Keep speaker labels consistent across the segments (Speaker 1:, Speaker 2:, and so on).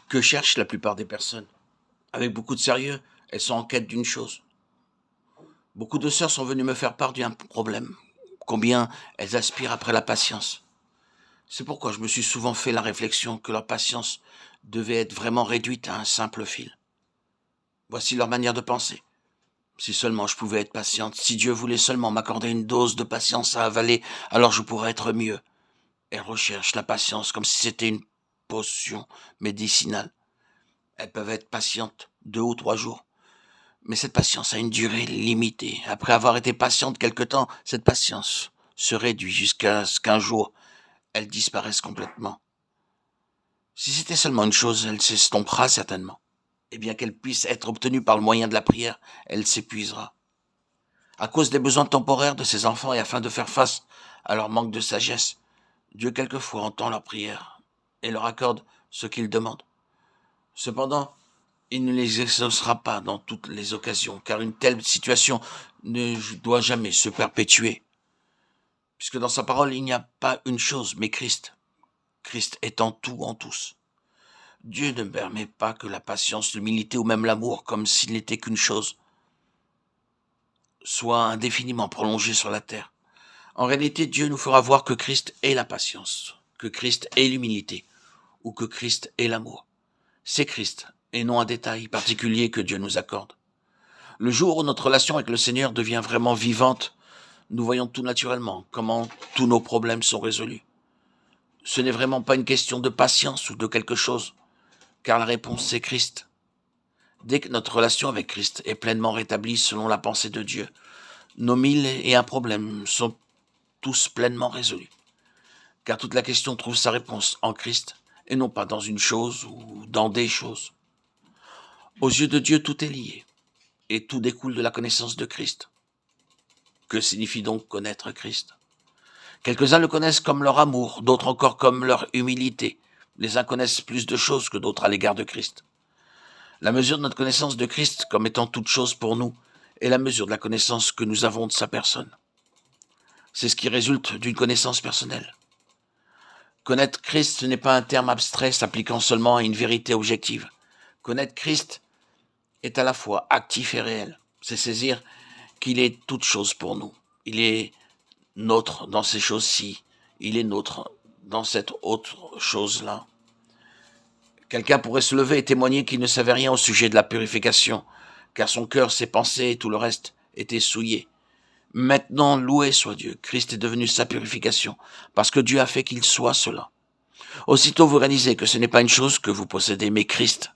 Speaker 1: Que cherchent la plupart des personnes? Avec beaucoup de sérieux, elles sont en quête d'une chose. Beaucoup de sœurs sont venues me faire part d'un problème. Combien elles aspirent après la patience. C'est pourquoi je me suis souvent fait la réflexion que leur patience devait être vraiment réduite à un simple fil. Voici leur manière de penser. Si seulement je pouvais être patiente, si Dieu voulait seulement m'accorder une dose de patience à avaler, alors je pourrais être mieux. Elles recherchent la patience comme si c'était une potion médicinale. Elles peuvent être patientes 2 ou 3 jours, mais cette patience a une durée limitée. Après avoir été patiente quelque temps, cette patience se réduit jusqu'à ce qu'un jour, elle disparaisse complètement. Si c'était seulement une chose, elle s'estompera certainement. Et bien qu'elle puisse être obtenue par le moyen de la prière, elle s'épuisera. À cause des besoins temporaires de ses enfants et afin de faire face à leur manque de sagesse, Dieu quelquefois entend leurs prières et leur accorde ce qu'ils demandent. Cependant, il ne les exaucera pas dans toutes les occasions, car une telle situation ne doit jamais se perpétuer, puisque dans sa parole il n'y a pas une chose, mais Christ. Christ étant tout en tous. Dieu ne permet pas que la patience, l'humilité ou même l'amour, comme s'il n'était qu'une chose, soit indéfiniment prolongé sur la terre. En réalité, Dieu nous fera voir que Christ est la patience, que Christ est l'humilité, ou que Christ est l'amour. C'est Christ, et non un détail particulier que Dieu nous accorde. Le jour où notre relation avec le Seigneur devient vraiment vivante, nous voyons tout naturellement comment tous nos problèmes sont résolus. Ce n'est vraiment pas une question de patience ou de quelque chose, car la réponse c'est Christ. Dès que notre relation avec Christ est pleinement rétablie selon la pensée de Dieu, nos 1001 problèmes sont tous pleinement résolus. Car toute la question trouve sa réponse en Christ, et non pas dans une chose ou dans des choses. Aux yeux de Dieu, tout est lié, et tout découle de la connaissance de Christ. Que signifie donc connaître Christ? Quelques-uns le connaissent comme leur amour, d'autres encore comme leur humilité. Les uns connaissent plus de choses que d'autres à l'égard de Christ. La mesure de notre connaissance de Christ comme étant toute chose pour nous est la mesure de la connaissance que nous avons de sa personne. C'est ce qui résulte d'une connaissance personnelle. Connaître Christ, ce n'est pas un terme abstrait s'appliquant seulement à une vérité objective. Connaître Christ est à la fois actif et réel. C'est saisir qu'il est toute chose pour nous. Il est nôtre dans ces choses-ci. Il est nôtre dans cette autre chose-là. Quelqu'un pourrait se lever et témoigner qu'il ne savait rien au sujet de la purification, car son cœur, ses pensées et tout le reste étaient souillés. Maintenant, loué soit Dieu, Christ est devenu sa purification, parce que Dieu a fait qu'il soit cela. Aussitôt vous réalisez que ce n'est pas une chose que vous possédez, mais Christ.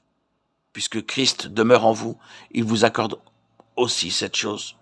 Speaker 1: Puisque Christ demeure en vous, il vous accorde aussi cette chose.